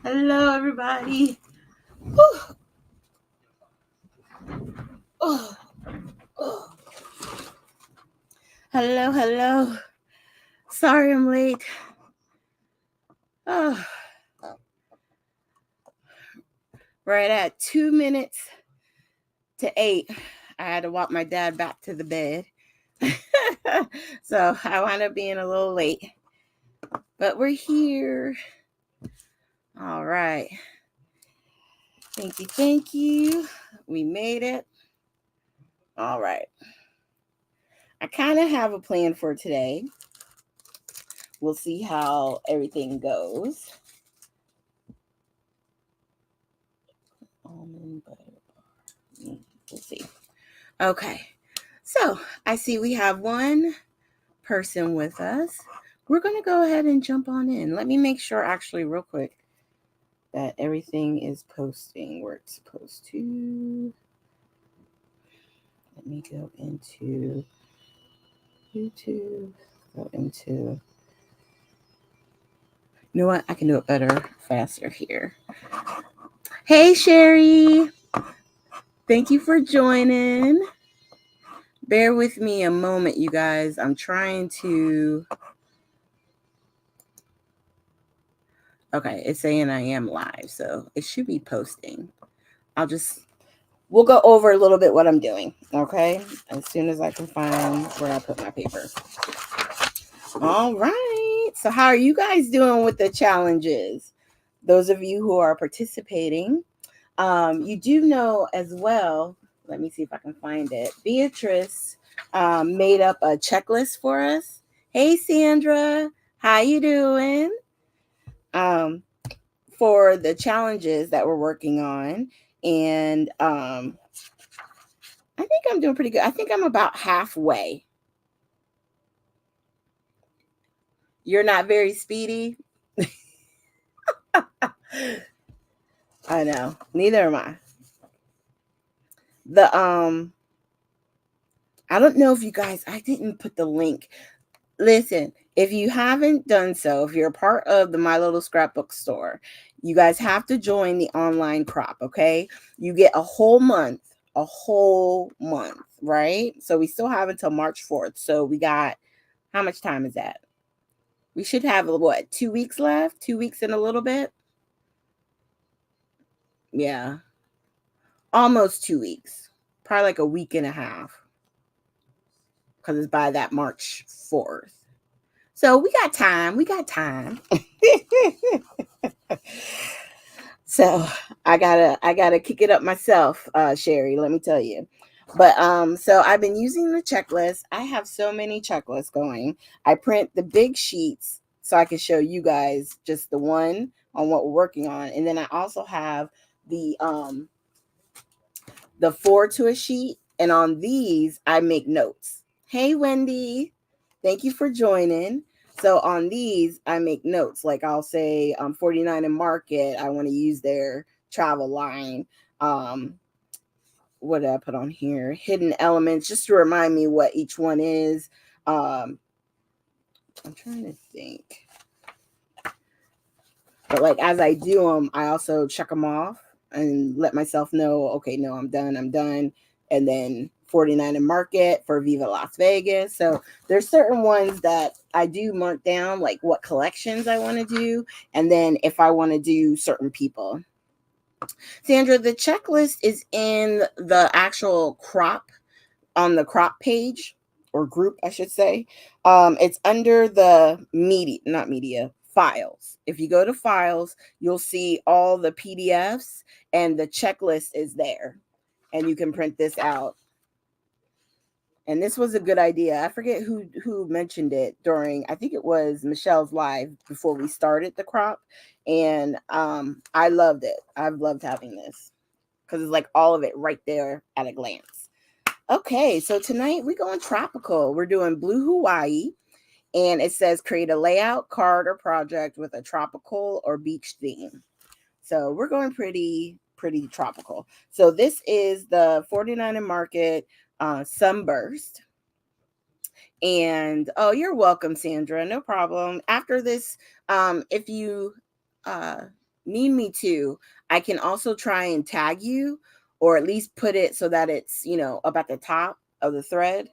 Hello, everybody. Whew. Oh, oh. Hello, hello. Sorry I'm late. Oh, right at 2 minutes to 8. I had to walk my dad back to the bed. So I wound up being a little late. But we're here. All right. Thank you, thank you. We made it. All right. I kind of have a plan for today. We'll see how everything goes. Almond butter bar. We'll see. Okay. So I see we have one person with us. We're going to go ahead and jump on in. Let me make sure, actually, real quick, that everything is posting where it's supposed to. Let me go into YouTube. Go into. You know what? I can do it better, faster here. Hey, Sherry. Thank you for joining. Bear with me a moment, you guys. I'm trying to. Okay, it's saying I am live, so it should be posting. We'll go over a little bit what I'm doing, okay? As soon as I can find where I put my paper. All right. So how are you guys doing with the challenges? Those of you who are participating, you do know as well, let me see if I can find it. Beatrice made up a checklist for us. Hey, Sandra, how you doing? For the challenges that we're working on. And I think I'm doing pretty good. I think I'm about halfway. You're not very speedy. I know. Neither am I. I don't know if you guys, I didn't put the link. Listen, if you haven't done so, if you're a part of the My Little Scrapbook store, you guys have to join the online crop, okay? You get a whole month, right? So we still have until March 4th. So we got, how much time is that? We should have, what, 2 weeks left? 2 weeks and a little bit? Yeah. Almost 2 weeks. Probably like a week and a half. Because it's by that March 4th. So we got time. So I gotta kick it up myself, Sherry, let me tell you. But so I've been using the checklist. I have so many checklists going. I print the big sheets so I can show you guys just the one on what we're working on. And then I also have the 4 to a sheet, and on these I make notes. Hey, Wendy, thank you for joining. So on these I make notes, like I'll say 49 and Market, I want to use their travel line. What did I put on here? Hidden elements, just to remind me what each one is. I'm trying to think, but like as I do them, I also check them off and let myself know, okay, no, I'm done. And then 49 and Market for Viva Las Vegas. So there's certain ones that I do mark down, like what collections I want to do, and then if I want to do certain people. Sandra, the checklist is in the actual crop, on the crop page or group, I should say. It's under the not media, files. If you go to files, you'll see all the PDFs and the checklist is there. And you can print this out. And this was a good idea. I forget who mentioned it during, I think it was Michelle's live before we started the crop. And I loved it. I've loved having this because it's like all of it right there at a glance. Okay, so tonight we're going tropical. We're doing Blue Hawaii, and it says create a layout, card, or project with a tropical or beach theme. So we're going pretty tropical. So this is the 49 and Market Sunburst. And oh, you're welcome, Sandra. No problem. After this, if you uh need me to, I can also try and tag you, or at least put it so that it's, up at the top of the thread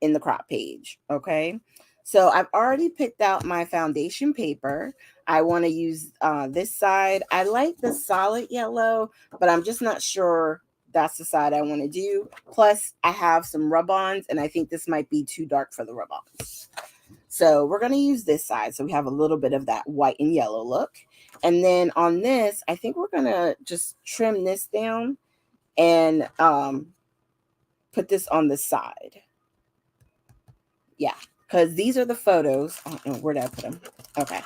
in the crop page. Okay. So I've already picked out my foundation paper. I want to use this side. I like the solid yellow, but I'm just not sure that's the side I want to do. Plus, I have some rub-ons, and I think this might be too dark for the rub-ons. So we're going to use this side. So we have a little bit of that white and yellow look. And then on this, I think we're going to just trim this down and put this on the side. Yeah, because these are the photos. I don't know, where did I put them? Okay.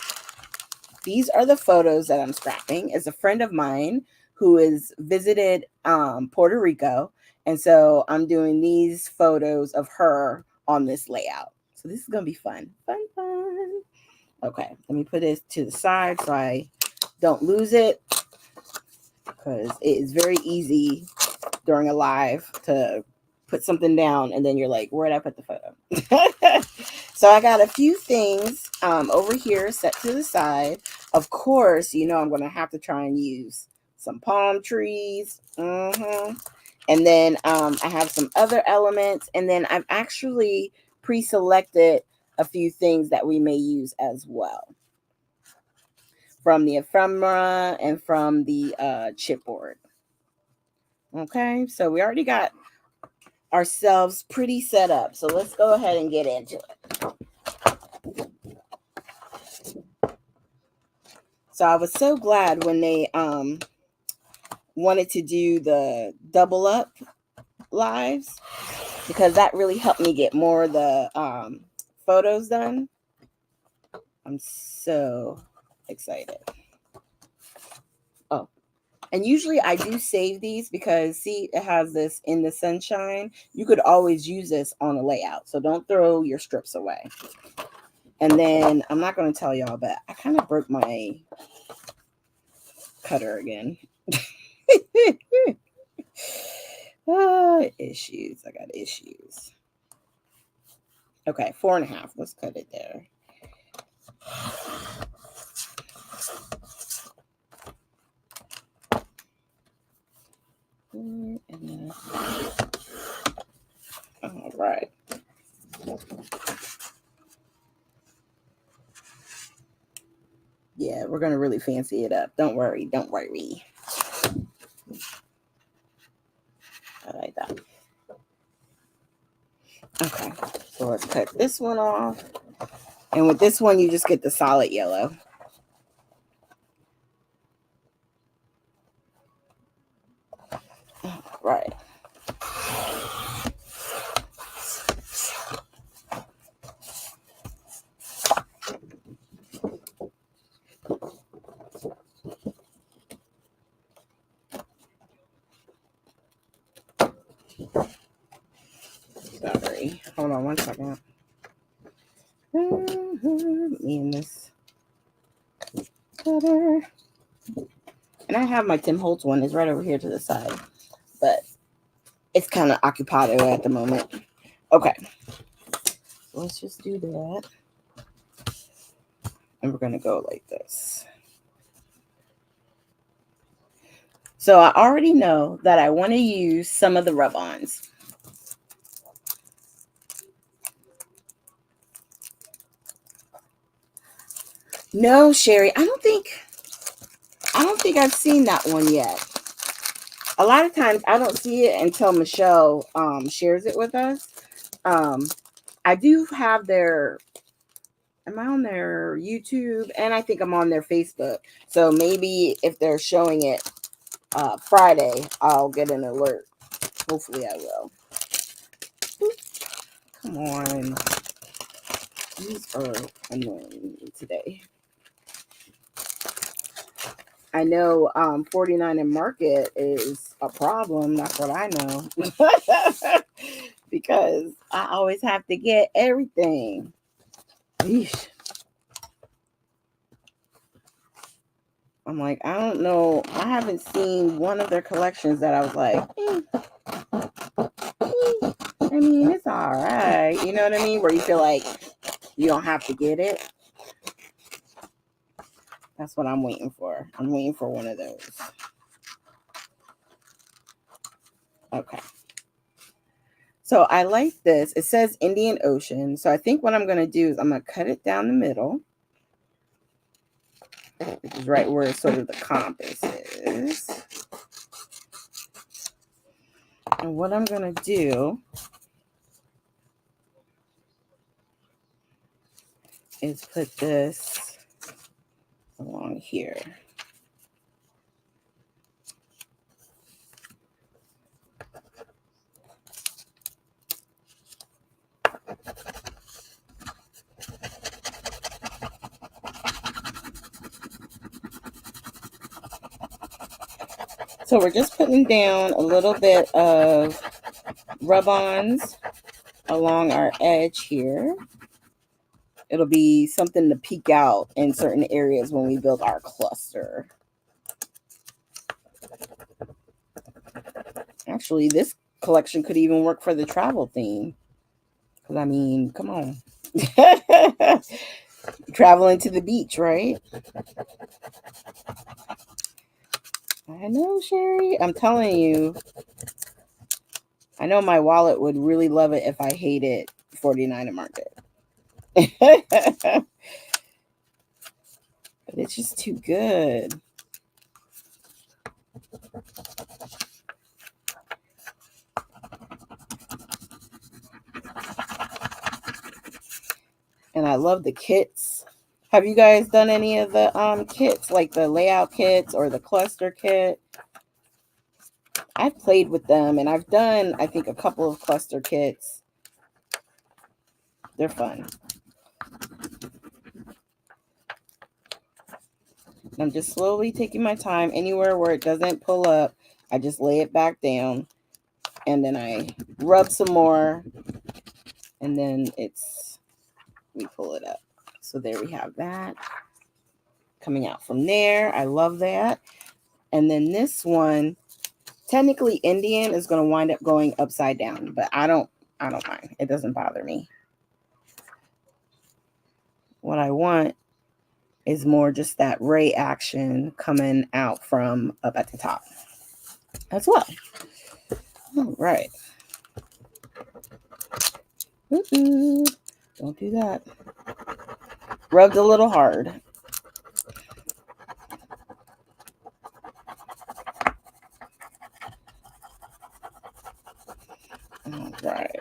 These are the photos that I'm scrapping. It's a friend of mine who has visited Puerto Rico. And so I'm doing these photos of her on this layout. So this is going to be fun. Fun, fun. Okay, let me put this to the side so I don't lose it, because it is very easy during a live to put something down and then you're like, where did I put the photo? So I got a few things over here set to the side. Of course, I'm going to have to try and use some palm trees. And then I have some other elements. And then I've actually pre-selected a few things that we may use as well from the ephemera and from the chipboard. Okay, so we already got ourselves pretty set up. So let's go ahead and get into it. So I was so glad when they wanted to do the double up lives, because that really helped me get more of the photos done. I'm so excited. Oh, and usually I do save these because, see, it has this in the sunshine. You could always use this on a layout. So don't throw your strips away. And then I'm not going to tell y'all, but I kind of broke my cutter again. Issues. I got issues. Okay, 4.5. Let's cut it there. All right. Yeah, we're going to really fancy it up. Don't worry. Don't worry. I like that. Okay, so let's cut this one off. And with this one, you just get the solid yellow. All right. Sorry. Hold on one second. Me and this cutter. And I have my Tim Holtz one. It's right over here to the side. But it's kind of occupied at the moment. Okay. Let's just do that. And we're going to go like this. So I already know that I want to use some of the rub-ons. No, Sherry, I don't think I've seen that one yet. A lot of times I don't see it until Michelle shares it with us. I do have am I on their YouTube? And I think I'm on their Facebook. So maybe if they're showing it Friday, I'll get an alert. Hopefully I will. Come on. These are annoying today. I know 49 and Market is a problem. That's what I know. Because I always have to get everything. Eesh. I'm like, I don't know. I haven't seen one of their collections that I was like, I mean, it's all right. You know what I mean? Where you feel like you don't have to get it. That's what I'm waiting for. I'm waiting for one of those. Okay. So I like this. It says Indian Ocean. So I think what I'm going to do is I'm going to cut it down the middle, which is right where sort of the compass is. And what I'm going to do is put this along here. So we're just putting down a little bit of rub-ons along our edge here. It'll be something to peek out in certain areas when we build our cluster. Actually, this collection could even work for the travel theme. Because, I mean, come on. Traveling to the beach, right? I know, Sherry. I'm telling you. I know my wallet would really love it if I hated 49 a market. But it's just too good. And I love the kits. Have you guys done any of the kits, like the layout kits or the cluster kit? I've played with them, and I've done, I think, a couple of cluster kits. They're fun. I'm just slowly taking my time. Anywhere where it doesn't pull up, I just lay it back down, and then I rub some more, and then we pull it up. So there we have that coming out from there. I love that. And then this one, technically Indian, is going to wind up going upside down, but I don't mind. It doesn't bother me. What I want is more just that ray action coming out from up at the top as well. All right. Don't do that. Rubbed a little hard. All right.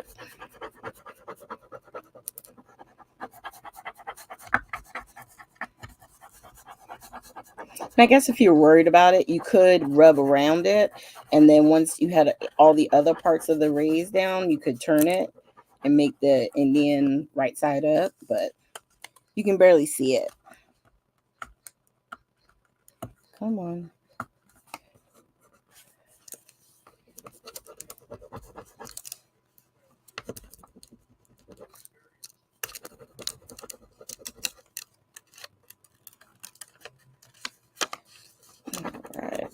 I guess if you're worried about it, you could rub around it. And then once you had all the other parts of the rays down, you could turn it and make the Indian right side up. But you can barely see it. Come on. All right.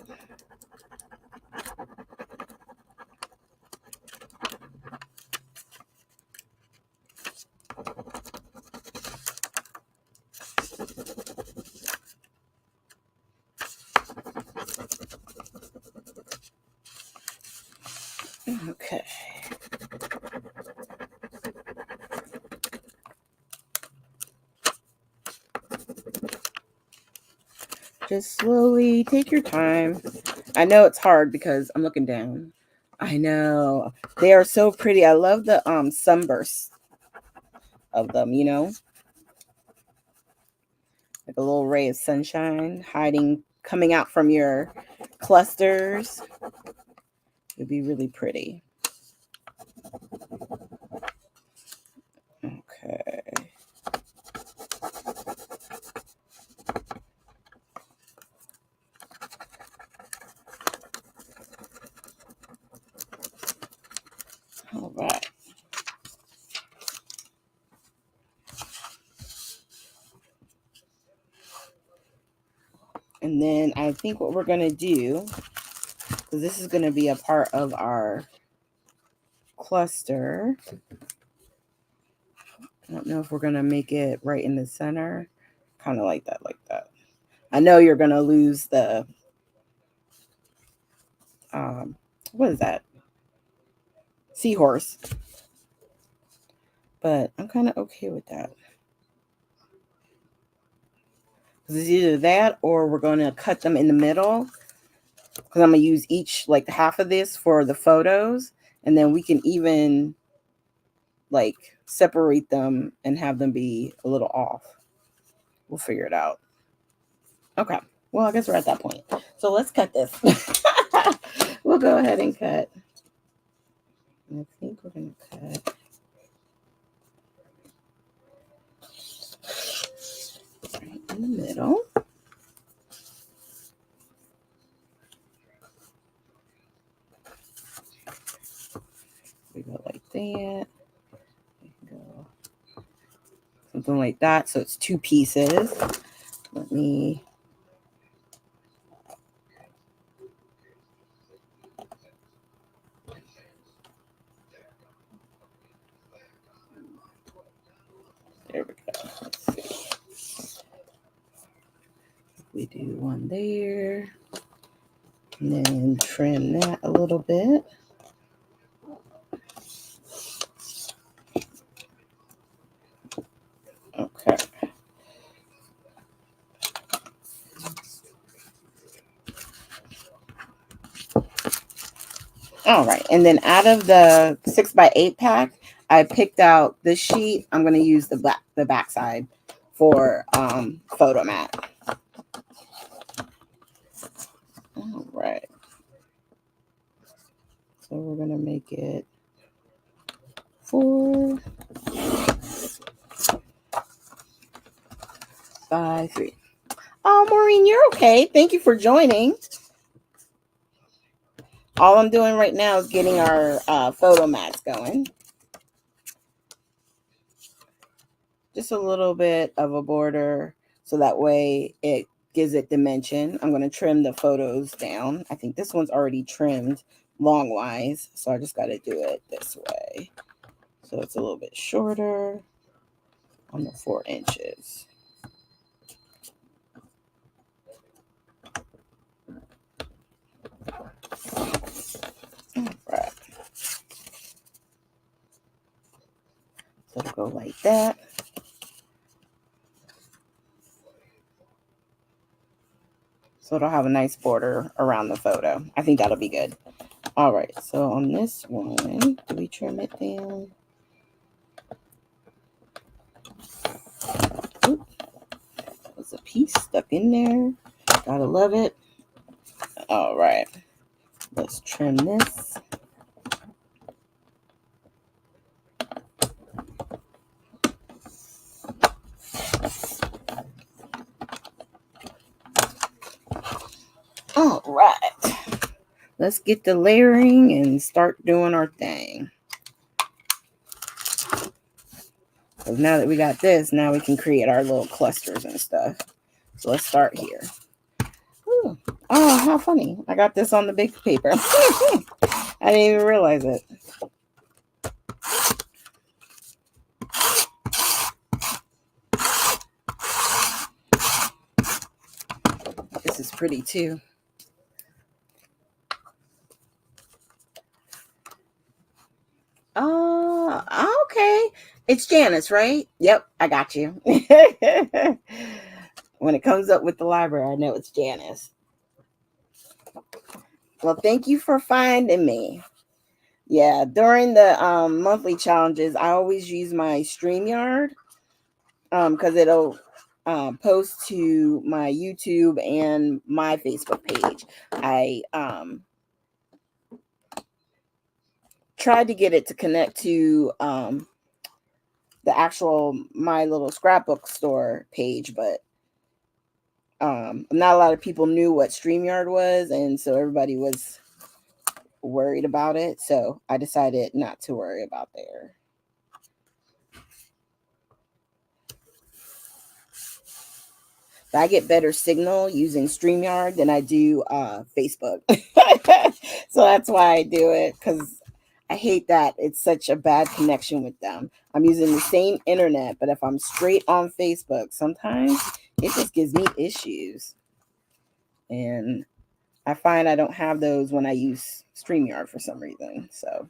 Okay. Just slowly take your time. I know it's hard because I'm looking down. I know. They are so pretty. I love the sunbursts of them, you know? Like a little ray of sunshine coming out from your clusters. It'd be really pretty. Okay. All right. And then I think what we're going to do, because this is going to be a part of our cluster, I don't know if we're going to make it right in the center. Kind of like that, like that. I know you're going to lose the, what is that? Seahorse. But I'm kind of okay with that. Because it's either that or we're going to cut them in the middle. Because I'm going to use each, like half of this for the photos. And then we can even like separate them and have them be a little off. We'll figure it out. Okay. Well, I guess we're at that point. So let's cut this. We'll go ahead and cut. I think we're going to cut. Right in the middle. We go like that. We go something like that. So it's 2 pieces. Let me. There we go. Let's see. We do one there. And then trim that a little bit. Okay. All right. And then out of the 6x8 pack, I picked out this sheet. I'm going to use the back side for photo mat. All right. So we're going to make it 4 by 3. Oh, Maureen, you're okay. Thank you for joining. All I'm doing right now is getting our photo mats going. Just a little bit of a border so that way it gives it dimension. I'm going to trim the photos down. I think this one's already trimmed long wise, so I just got to do it this way. So it's a little bit shorter on the 4 inches. All right. So it'll go like that. So it'll have a nice border around the photo. I think that'll be good. All right. So on this one, do we trim it down? Oop. There's a piece stuck in there. Gotta love it. All right. Let's trim this. All right. Let's get the layering and start doing our thing. So now that we got this, now we can create our little clusters and stuff. So let's start here. Ooh. Oh, how funny. I got this on the big paper. I didn't even realize it. This is pretty too. Okay. It's Janice, right? Yep, I got you. When it comes up with the library, I know it's Janice. Well, thank you for finding me. Yeah, during the monthly challenges, I always use my StreamYard because it'll post to my YouTube and my Facebook page. I tried to get it to connect to the actual My Little Scrapbook Store page, but not a lot of people knew what StreamYard was, and so everybody was worried about it. So I decided not to worry about there. But I get better signal using StreamYard than I do Facebook. So that's why I do it, because I hate that it's such a bad connection with them. I'm using the same internet, but if I'm straight on Facebook, sometimes it just gives me issues. And I find I don't have those when I use StreamYard for some reason. So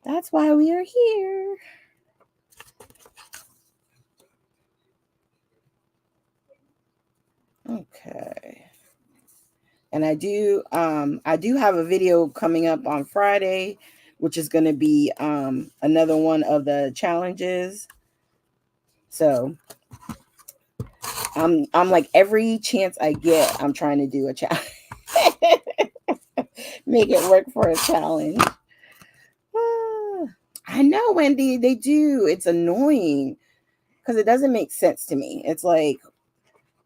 that's why we are here. Okay. And I do have a video coming up on Friday, which is going to be another one of the challenges. So I'm like every chance I get, I'm trying to do a challenge. Make it work for a challenge. I know, Wendy, they do. It's annoying because it doesn't make sense to me. It's like,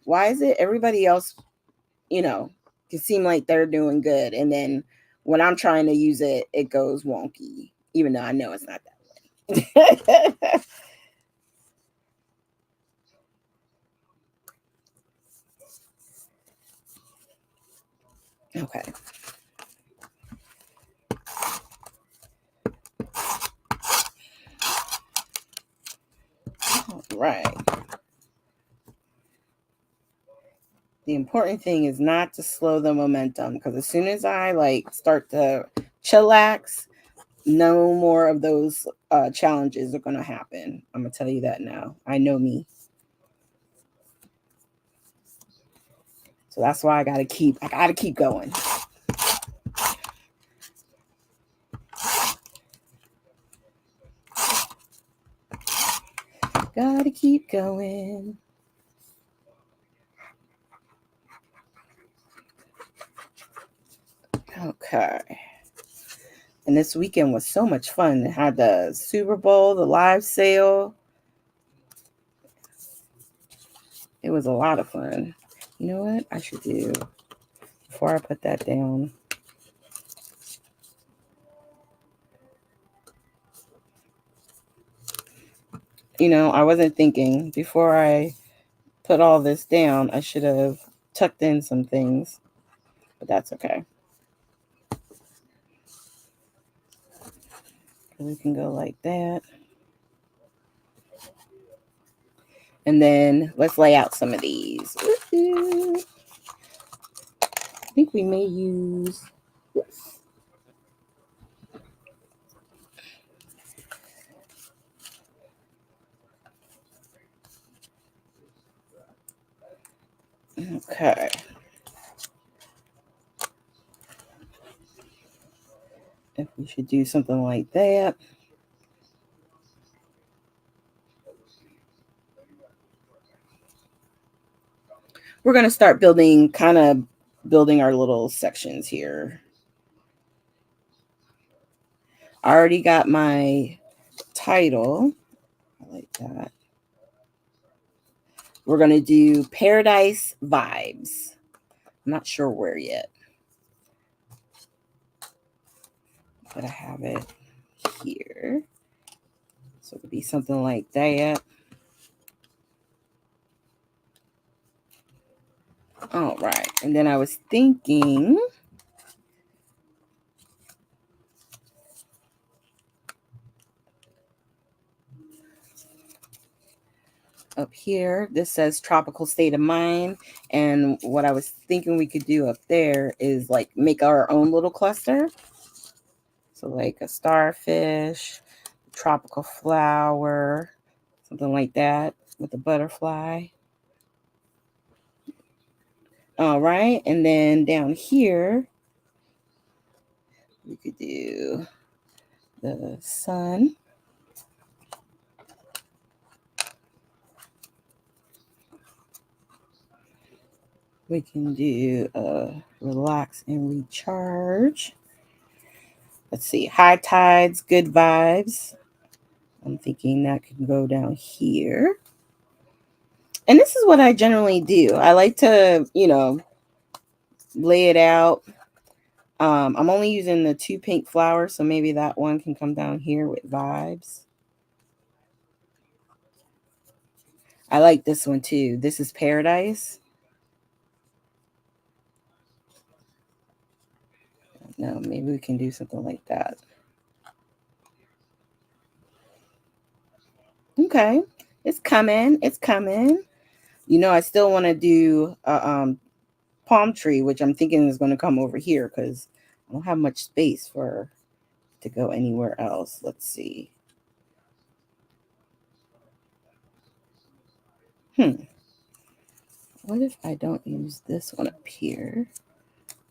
why is it everybody else, can seem like they're doing good, and then when I'm trying to use it, it goes wonky, even though I know it's not that way. Okay. All right. The important thing is not to slow the momentum, because as soon as I start to chillax, no more of those challenges are going to happen. I'm going to tell you that now. I know me. So that's why I got to keep going. Got to keep going. Okay. And this weekend was so much fun. It had the Super Bowl, the live sale. It was a lot of fun. You know what I should do before I put that down? I wasn't thinking before I put all this down. I should have tucked in some things, but that's okay. We can go like that. And then let's lay out some of these. I think we may use this. Okay. If we should do something like that. We're going to start building our little sections here. I already got my title. I like that. We're going to do Paradise Vibes. I'm not sure where yet, but I have it here. So it could be something like that. All right. And then I was thinking up here, this says tropical state of mind. And what I was thinking we could do up there is make our own little cluster. So like a starfish, tropical flower, something like that with a butterfly. All right. And then down here, we could do the sun. We can do relax and recharge. Let's see, high tides, good vibes. I'm thinking that can go down here. And this is what I generally do. I like to, lay it out. I'm only using the 2 pink flowers, so maybe that one can come down here with vibes. I like this one too. This is Paradise. No, maybe we can do something like that. Okay. It's coming. It's coming. I still want to do a palm tree, which I'm thinking is going to come over here because I don't have much space for to go anywhere else. Let's see. What if I don't use this one up here?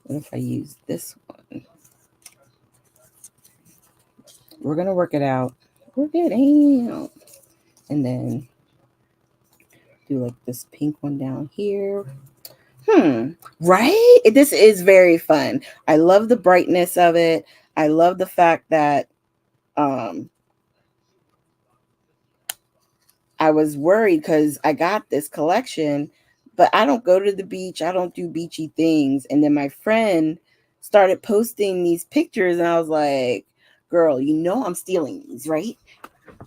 What if I use this one? We're going to work it out. We're getting out. And then do like this pink one down here. Right? This is very fun. I love the brightness of it. I love the fact that I was worried because I got this collection, but I don't go to the beach. I don't do beachy things. And then my friend started posting these pictures, and I was like, girl, I'm stealing these, right?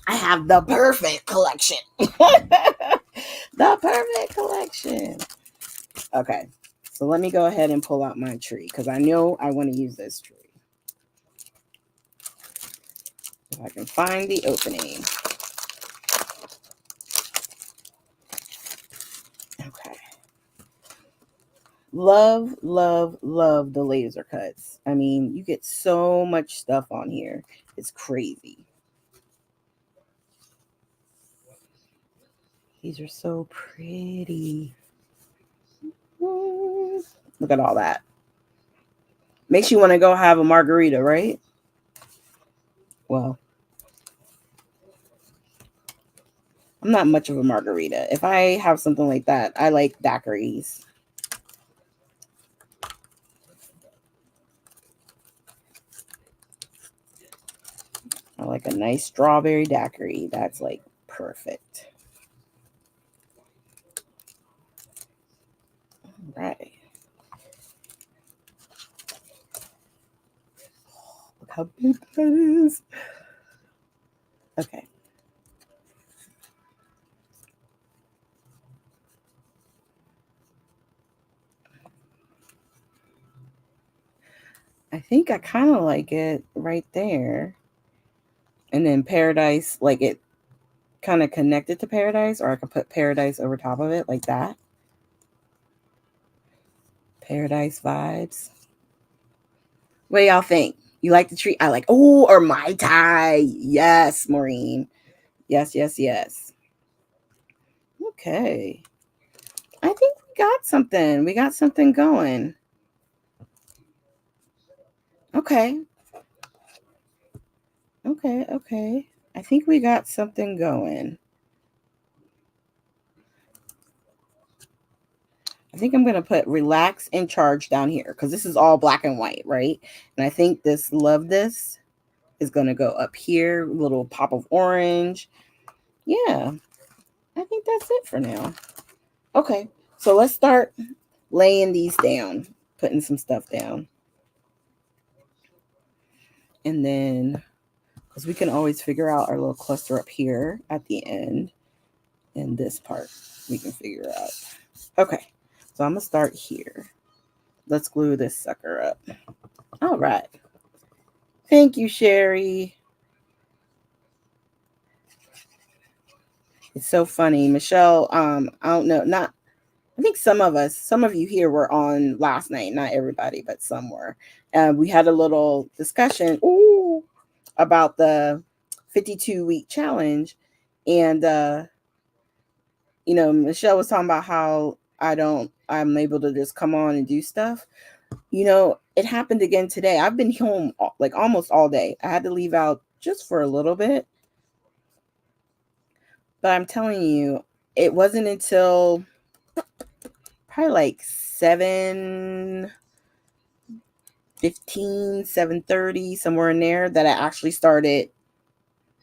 I have the perfect collection. The perfect collection. Okay. So let me go ahead and pull out my tree because I know I want to use this tree. If I can find the opening. Okay. Love, love, love the laser cuts. I mean, you get so much stuff on here. It's crazy. These are so pretty. Look at all that. Makes you want to go have a margarita, right? Well, I'm not much of a margarita. If I have something like that, I like daiquiris. I like a nice strawberry daiquiri. That's like perfect. All right. Look how big that is. Okay. I think I kind of like it right there. And then paradise, like it kind of connected to paradise, or I could put paradise over top of it like that. Paradise vibes. What do y'all think? You like the tree? I like, oh, or Mai Tai. Yes, Maureen. Yes, yes, yes. Okay. I think we got something. We got something going. Okay. Okay, okay. I think we got something going. I think I'm going to put relax and charge down here because this is all black and white, right? And I think this love this is going to go up here, little pop of orange. Yeah, I think that's it for now. Okay, so let's start laying these down, putting some stuff down. And then, because we can always figure out our little cluster up here at the end. And this part we can figure out. Okay, so I'm going to start here. Let's glue this sucker up. All right. Thank you, Sherry. It's so funny. Michelle, I don't know, I think some of you here were on last night, not everybody, but some were. We had a little discussion about the 52-week challenge. And, Michelle was talking about how I'm able to just come on and do stuff. It happened again today. I've been home like almost all day. I had to leave out just for a little bit. But I'm telling you, it wasn't until probably like 7:15, 7:30, somewhere in there that I actually started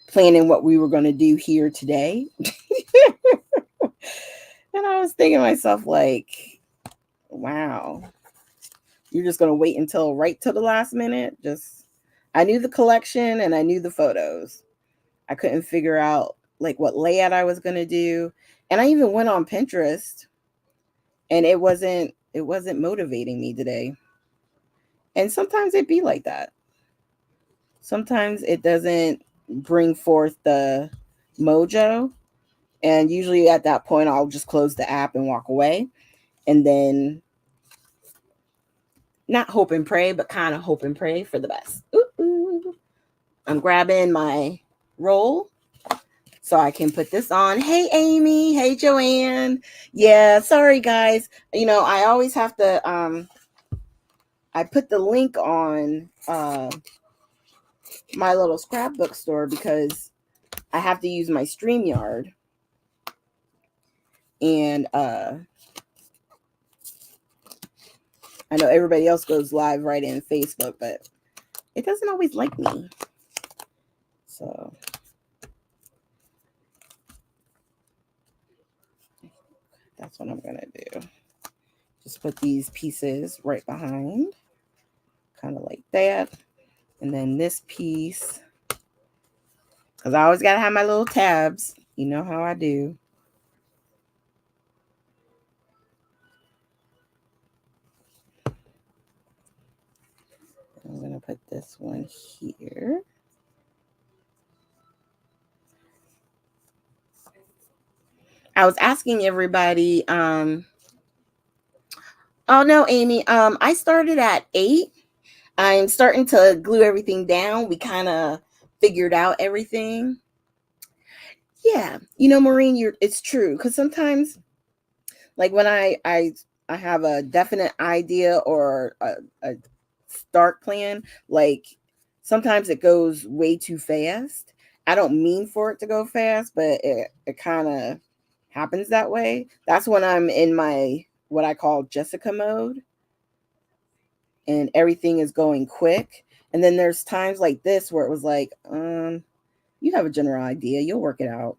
planning what we were going to do here today. And I was thinking to myself, like, wow, you're just going to wait until right to the last minute? I knew the collection and I knew the photos. I couldn't figure out like what layout I was going to do. And I even went on Pinterest and it wasn't motivating me today. And sometimes it be like that. Sometimes it doesn't bring forth the mojo. And usually at that point, I'll just close the app and walk away. And then not hope and pray, but kind of hope and pray for the best. Ooh. I'm grabbing my roll so I can put this on. Hey, Amy. Hey, Joanne. Yeah, sorry, guys. I always have to, I put the link on my little scrapbook store because I have to use my StreamYard. And I know everybody else goes live right in Facebook, but it doesn't always like me. So that's what I'm going to do. Just put these pieces right behind, kind of like that. And then this piece, because I always got to have my little tabs. You know how I do. I'm going to put this one here. I was asking everybody, oh no, Amy, I started at 8. I'm starting to glue everything down. We kind of figured out everything. Yeah, Maureen, it's true, because sometimes, like when I have a definite idea or a start plan, like sometimes it goes way too fast. I don't mean for it to go fast, but it kind of happens that way. That's when I'm in my what I call Jessica mode, and everything is going quick. And then there's times like this where it was like, you have a general idea, you'll work it out.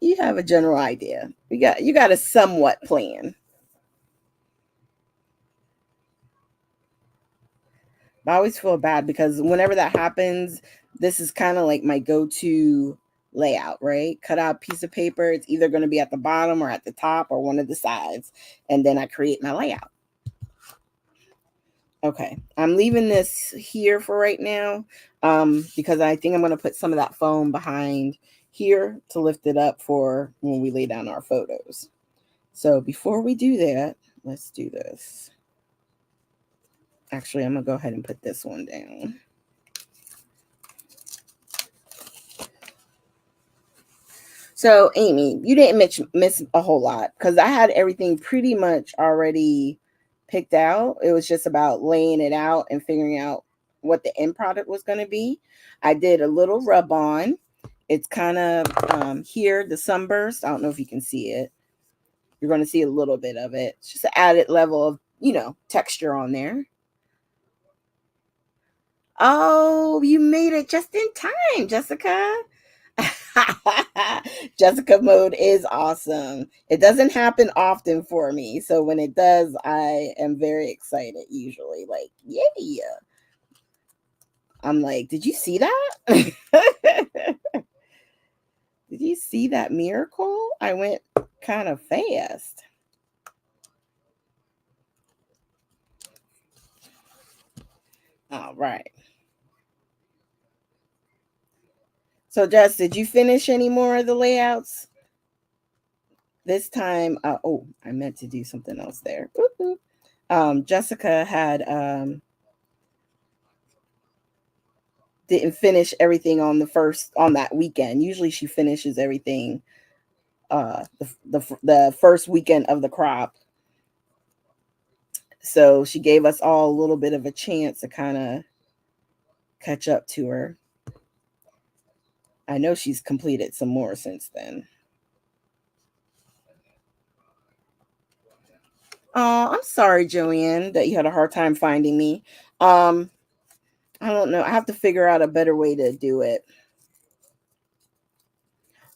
You have a general idea. You got a somewhat plan. I always feel bad because whenever that happens, this is kind of like my go-to layout, right? Cut out a piece of paper. It's either going to be at the bottom or at the top or one of the sides. And then I create my layout. Okay, I'm leaving this here for right now because I think I'm going to put some of that foam behind here to lift it up for when we lay down our photos. So before we do that, let's do this. Actually, I'm going to go ahead and put this one down. So, Amy, you didn't miss a whole lot because I had everything pretty much already picked out. It was just about laying it out and figuring out what the end product was going to be. I did a little rub on. It's kind of here, the sunburst. I don't know if you can see it. You're going to see a little bit of it. It's just an added level of, texture on there. Oh, you made it just in time, Jessica. Jessica mode is awesome. It doesn't happen often for me. So when it does, I am very excited usually. Like, yeah. I'm like, did you see that? Did you see that miracle? I went kind of fast. All right. So, Jess, did you finish any more of the layouts? This time, I meant to do something else there. Jessica had didn't finish everything on that weekend. Usually she finishes everything the first weekend of the crop. So she gave us all a little bit of a chance to kind of catch up to her. I know she's completed some more since then. Oh, I'm sorry, Joanne, that you had a hard time finding me. I don't know. I have to figure out a better way to do it.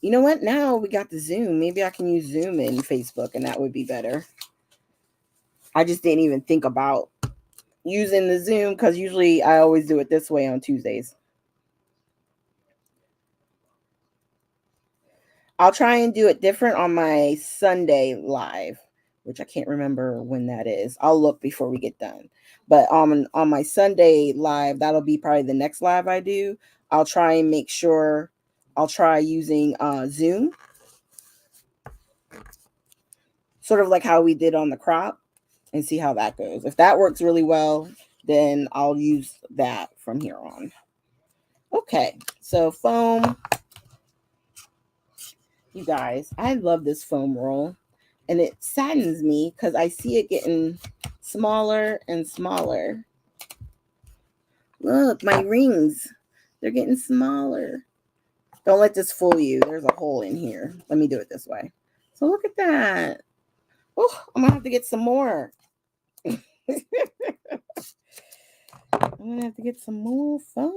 You know what? Now we got the Zoom. Maybe I can use Zoom in Facebook and that would be better. I just didn't even think about using the Zoom because usually I always do it this way on Tuesdays. I'll try and do it different on my Sunday live which I can't remember when that is. I'll look before we get done. But on my Sunday live, that'll be probably the next live I do. I'll try and make sure I'll try using Zoom, sort of like how we did on the crop, and see how that goes. If that works really well, then I'll use that from here on. Okay, so foam. You guys, I love this foam roll, and it saddens me because I see it getting smaller and smaller. Look, my rings, they're getting smaller. Don't let this fool you. There's a hole in here. Let me do it this way. So look at that. Oh, I'm gonna have to get some more. I'm gonna have to get some more foam.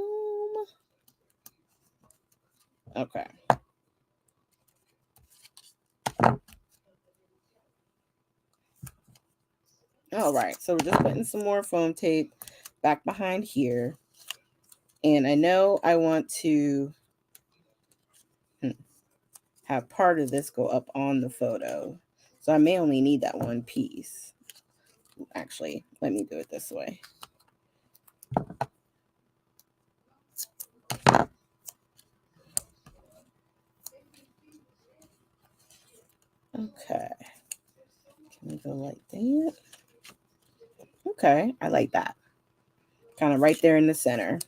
Okay. All right, so we're just putting some more foam tape back behind here. And I know I want to have part of this go up on the photo. So I may only need that one piece. Actually, let me do it this way. Okay. Can we go like that? Okay, I like that. Kind of right there in the center.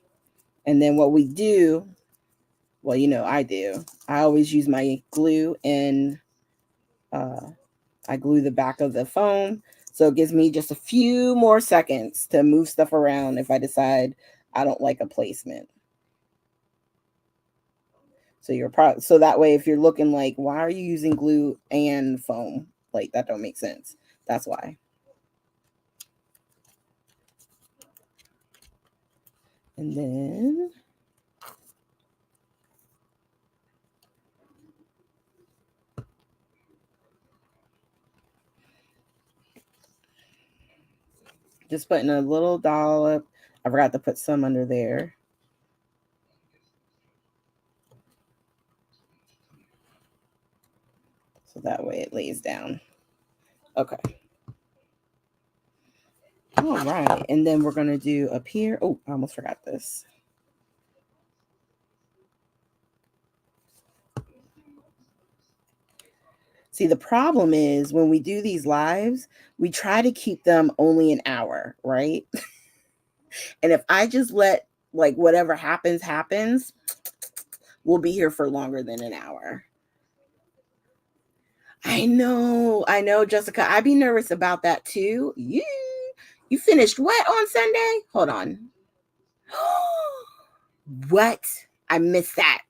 And then what we do, well, you know, I always use my glue, and I glue the back of the foam. So it gives me just a few more seconds to move stuff around if I decide I don't like a placement. So so that way, if you're looking like, why are you using glue and foam? Like, that don't make sense. That's why. And then just putting a little dollop. I forgot to put some under there. So that way it lays down. Okay. All right. And then we're going to do up here. Oh, I almost forgot this. See, the problem is when we do these lives, we try to keep them only an hour, right? And if I just let like whatever happens, we'll be here for longer than an hour. I know, Jessica. I'd be nervous about that too. You finished what on Sunday? Hold on. What? I missed that.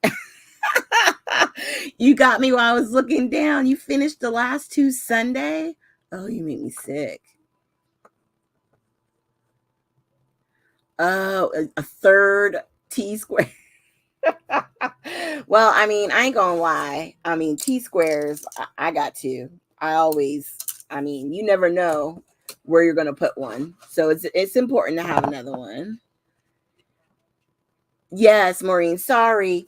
You got me while I was looking down. You finished the last two Sunday? Oh, you made me sick. Oh, a third T-square. Well, I mean, I ain't gonna lie. I mean, T-squares, I got two. I mean, you never know where you're gonna put one. So it's important to have another one. Yes, Maureen, sorry.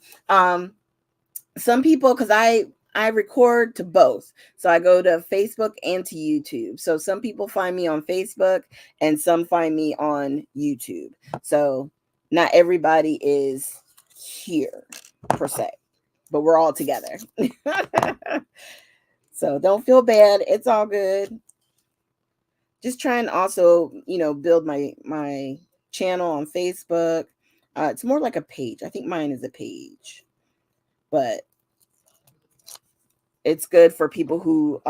Some people, because I record to both. So I go to Facebook and to YouTube. So some people find me on Facebook and some find me on YouTube. So not everybody is here per se, but we're all together. So don't feel bad. It's all good. Just try and also, build my channel on Facebook. It's more like a page. I think mine is a page, but it's good for people who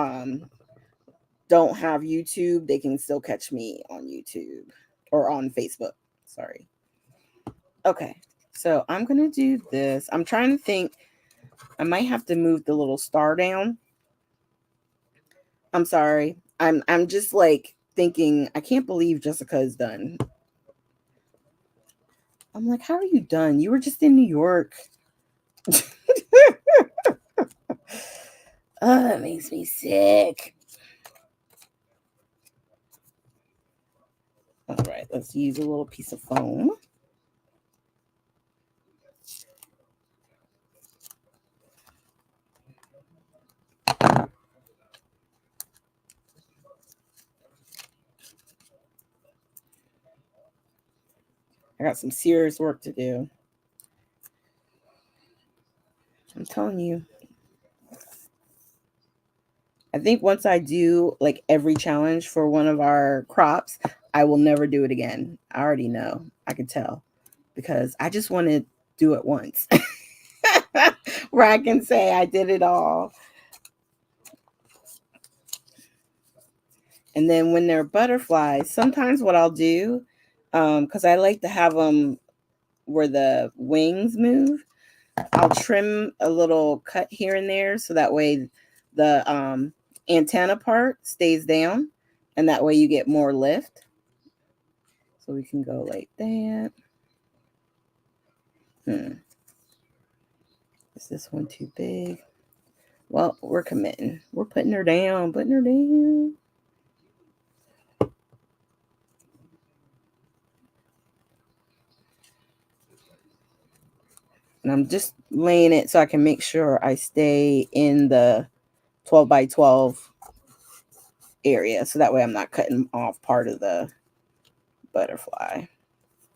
don't have YouTube. They can still catch me on YouTube or on Facebook. Sorry. Okay, so I'm gonna do this. I'm trying to think. I might have to move the little star down. I'm sorry. I'm just like thinking. I can't believe Jessica is done. I'm like, how are you done? You were just in New York. Oh, that makes me sick. All right, let's use a little piece of foam. I got some serious work to do. I'm telling you. I think once I do like every challenge for one of our crops, I will never do it again. I already know. I can tell because I just want to do it once where I can say I did it all. And then when they're butterflies, sometimes what I'll do, because I like to have them where the wings move, I'll trim a little cut here and there so that way the antenna part stays down and that way you get more lift. So we can go like that. Is this one too big? Well, we're committing. We're putting her down, putting her down. And I'm just laying it so I can make sure I stay in the 12 by 12 area. So that way I'm not cutting off part of the butterfly.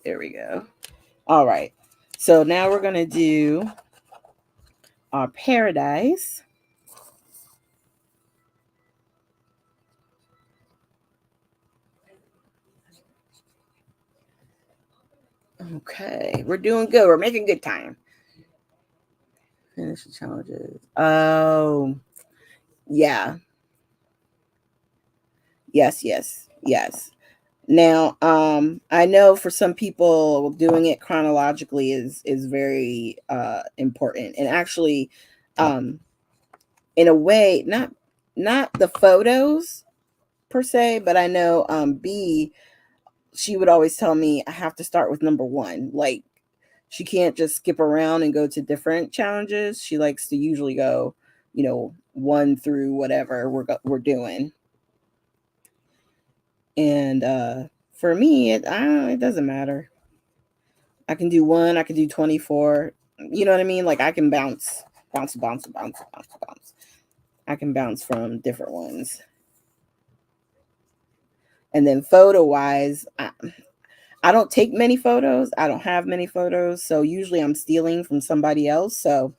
There we go. All right. So now we're going to do our paradise. Okay. We're doing good. We're making good time. Finish the challenges. Oh, yeah. Yes, yes, yes. Now, I know for some people doing it chronologically is very important. And actually, um, in a way, not the photos per se, but I know B, she would always tell me I have to start with number one. Like she can't just skip around and go to different challenges. She likes to usually go, one through whatever we're doing. And for me, it doesn't matter. I can do one. I can do 24. You know what I mean? Like I can bounce, bounce, bounce, bounce, bounce, bounce. I can bounce from different ones. And then photo wise, I don't take many photos. I don't have many photos. So usually I'm stealing from somebody else. So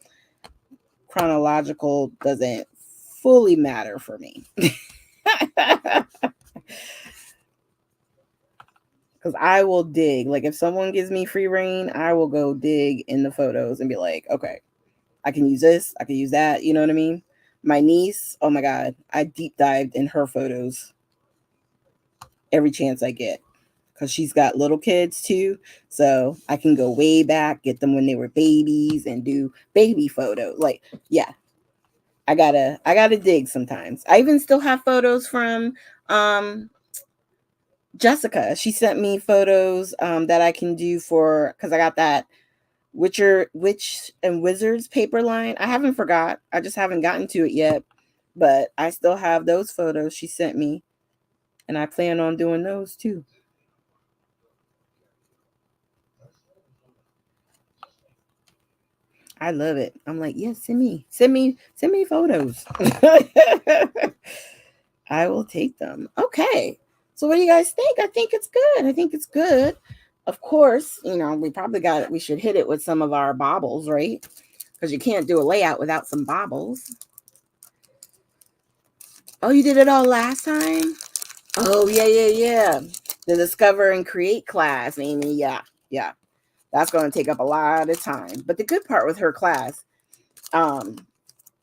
chronological doesn't fully matter for me. Because I will dig. Like if someone gives me free reign, I will go dig in the photos and be like, okay, I can use this, I can use that. You know what I mean? My niece, oh my God, I deep dived in her photos every chance I get because she's got little kids too. So I can go way back, get them when they were babies and do baby photos. Like, yeah, I gotta dig sometimes. I even still have photos from Jessica. She sent me photos that I can do for because I got that Witch and Wizards paper line. I haven't forgot. I just haven't gotten to it yet. But I still have those photos she sent me. And I plan on doing those too. I love it. I'm like, yes, send me photos. I will take them. Okay. So what do you guys think? I think it's good. I think it's good. Of course, we should hit it with some of our baubles, right? Because you can't do a layout without some baubles. Oh, you did it all last time? Oh, yeah, yeah, yeah. The Discover and Create class, Amy. Yeah, yeah. That's going to take up a lot of time. But the good part with her class, um,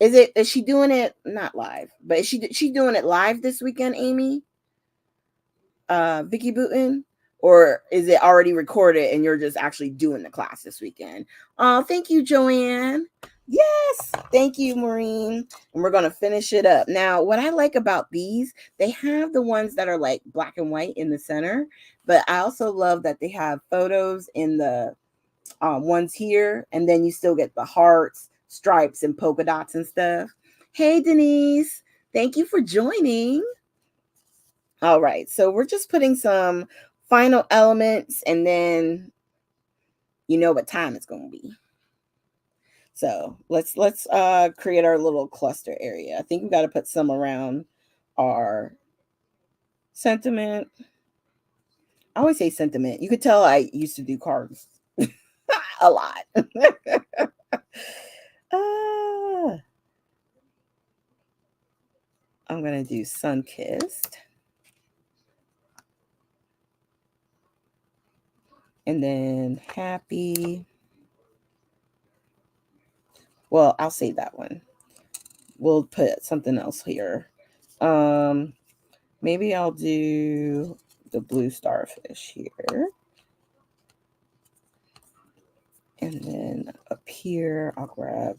is she doing it not live, but is she doing it live this weekend, Amy? Vicky Booten? Or is it already recorded and you're just actually doing the class this weekend? Oh, thank you, Joanne. Yes, thank you, Maureen. And we're going to finish it up. Now, what I like about these, they have the ones that are like black and white in the center, but I also love that they have photos in the ones here, and then you still get the hearts, stripes, and polka dots and stuff. Hey, Denise, thank you for joining. All right, so we're just putting some final elements, and then you know what time it's going to be. So let's create our little cluster area. I think we got to put some around our sentiment. I always say sentiment. You could tell I used to do cards a lot. I'm going to do sun-kissed. And then happy. Well, I'll save that one. We'll put something else here. Maybe I'll do the blue starfish here. And then up here, I'll grab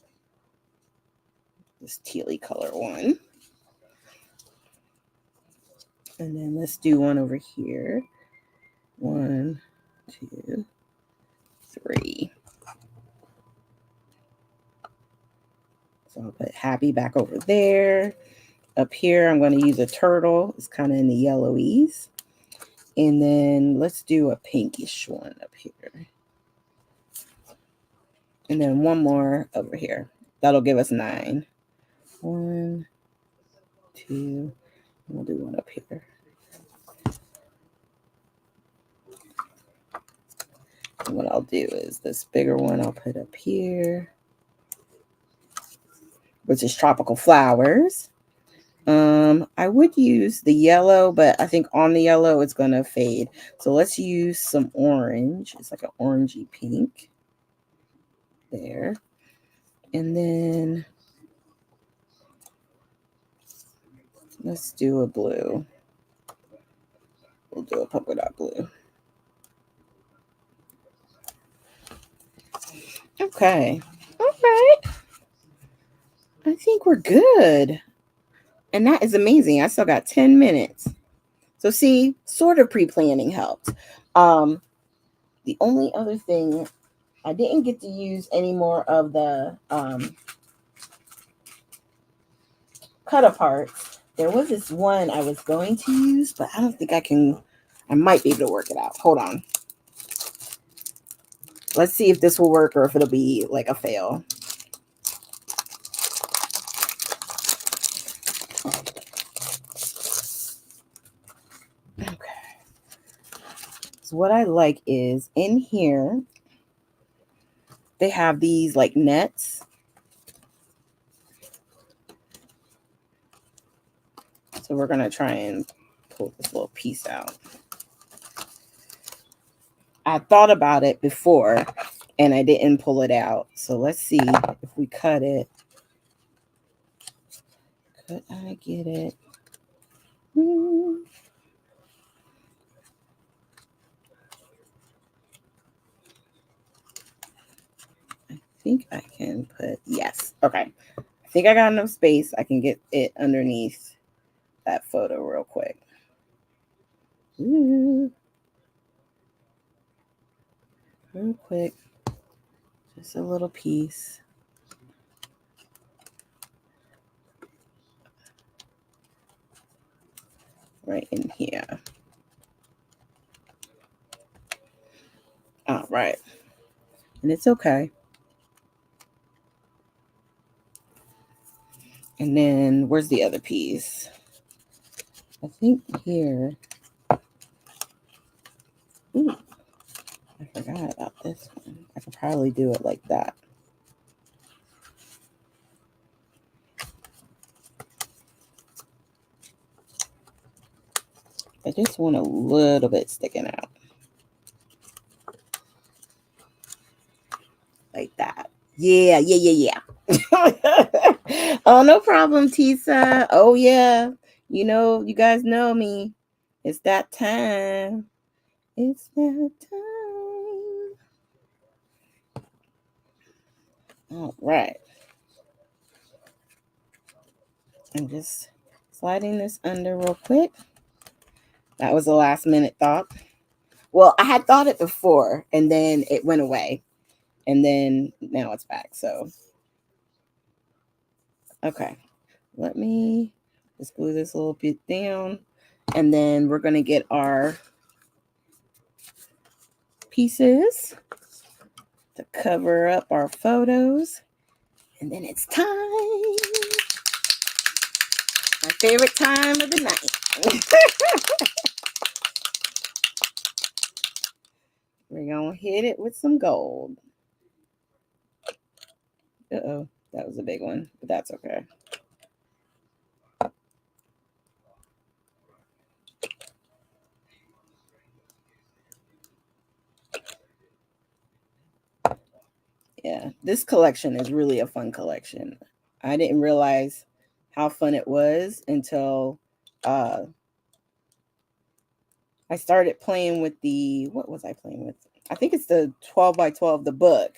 this tealy color one. And then let's do one over here. 1, 2, 3. So I'll put happy back over there. Up here, I'm going to use a turtle. It's kind of in the yellowies. And then let's do a pinkish one up here. And then one more over here. That'll give us 9. 1, 2, we'll do one up here. And what I'll do is this bigger one I'll put up here, which is tropical flowers. I would use the yellow, but I think on the yellow it's going to fade. So let's use some orange. It's like an orangey pink there. And then let's do a blue. We'll do a polka dot blue. Okay. All right. I think we're good. And that is amazing. I still got 10 minutes. So see, sort of pre-planning helped. The only other thing, I didn't get to use any more of the cut aparts. There was this one I was going to use, but I don't think I might be able to work it out. Hold on. Let's see if this will work or if it'll be like a fail. So what I like is in here, they have these like nets. So we're going to try and pull this little piece out. I thought about it before and I didn't pull it out. So let's see if we cut it. Could I get it? I think I can put, yes. Okay. I think I got enough space. I can get it underneath that photo real quick. Real quick. Just a little piece. Right in here. All right. And it's okay. And then where's the other piece? I think here. Ooh, I forgot about this one. I could probably do it like that. I just want a little bit sticking out. Like that. Yeah. Oh, no problem, Tisa. Oh, yeah. You know, you guys know me. It's that time. It's that time. All right. I'm just sliding this under real quick. That was a last minute thought. Well, I had thought it before and then it went away. And then now it's back. So, okay. Let me just glue this a little bit down. And then we're going to get our pieces to cover up our photos. And then it's time. My favorite time of the night. We're going to hit it with some gold. Uh-oh, that was a big one, but that's okay. Yeah, this collection is really a fun collection. I didn't realize how fun it was until I started playing with what was I playing with? I think it's the 12 by 12, the book.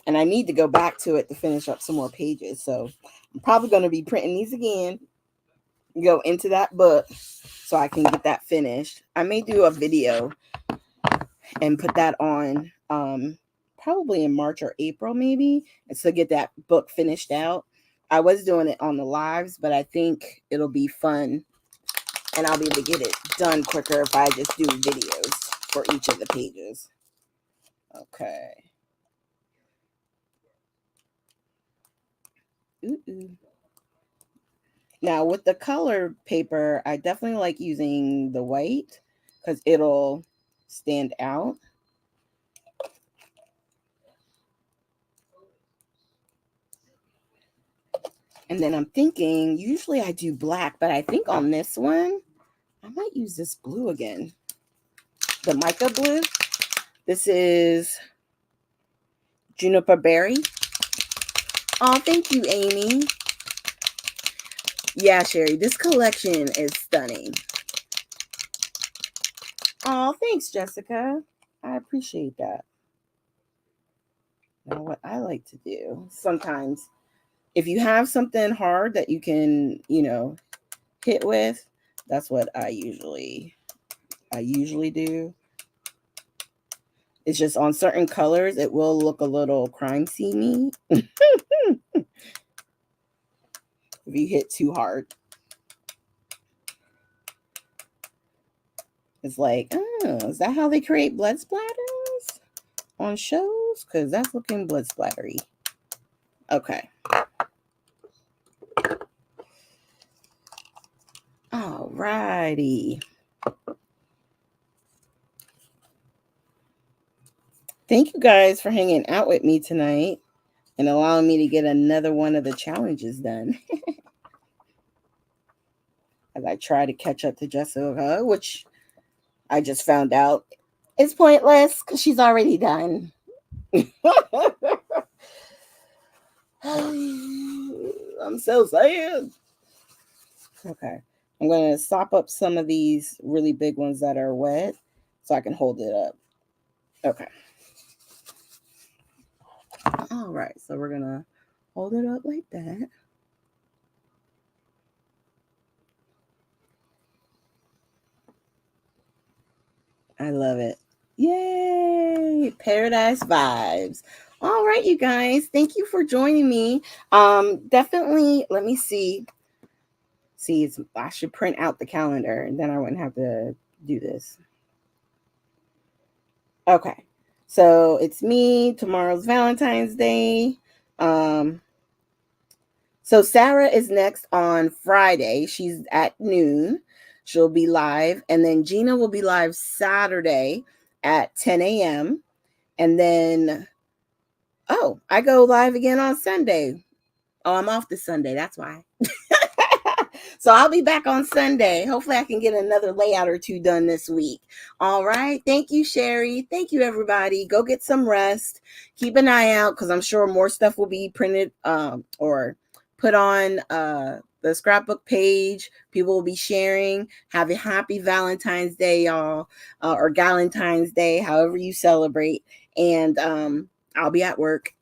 And I need to go back to it to finish up some more pages. So I'm probably going to be printing these again, go into that book so I can get that finished. I may do a video and put that on probably in March or April, maybe, and so get that book finished out. I was doing it on the lives, but I think it'll be fun and I'll be able to get it done quicker if I just do videos for each of the pages. Okay. Ooh. Now with the color paper, I definitely like using the white because it'll stand out. And then I'm thinking, usually I do black, but I think on this one, I might use this blue again. The mica blue. This is Juniper Berry. Oh, thank you, Amy. Yeah, Sherry, this collection is stunning. Oh, thanks, Jessica. I appreciate that. Now, what I like to do sometimes, if you have something hard that you can, hit with, that's what I usually do. It's just on certain colors, it will look a little crime scene-y if you hit too hard. It's like, oh, is that how they create blood splatters on shows? Because that's looking blood splattery. Okay. All righty. Thank you guys for hanging out with me tonight and allowing me to get another one of the challenges done. As I try to catch up to Jessica, which I just found out is pointless because she's already done. I'm so sad. Okay. I'm going to sop up some of these really big ones that are wet so I can hold it up. Okay. All right. So we're going to hold it up like that. I love it. Yay! Paradise vibes. All right, you guys. Thank you for joining me. Definitely, let me see. See, I should print out the calendar and then I wouldn't have to do this. Okay. So it's me. Tomorrow's Valentine's Day. So Sarah is next on Friday. She's at noon. She'll be live. And then Gina will be live Saturday at 10 a.m. And then, I go live again on Sunday. Oh, I'm off this Sunday. That's why. So I'll be back on Sunday. Hopefully I can get another layout or two done this week. All right. Thank you, Sherry. Thank you, everybody. Go get some rest. Keep an eye out because I'm sure more stuff will be printed or put on the scrapbook page. People will be sharing. Have a happy Valentine's Day, y'all, or Galentine's Day, however you celebrate. And I'll be at work.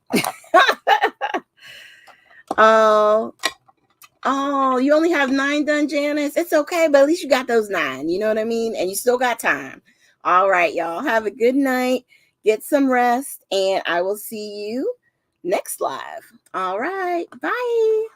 Oh, you only have 9 done, Janice? It's okay, but at least you got those 9. You know what I mean? And you still got time. All right, y'all. Have a good night. Get some rest. And I will see you next live. All right. Bye.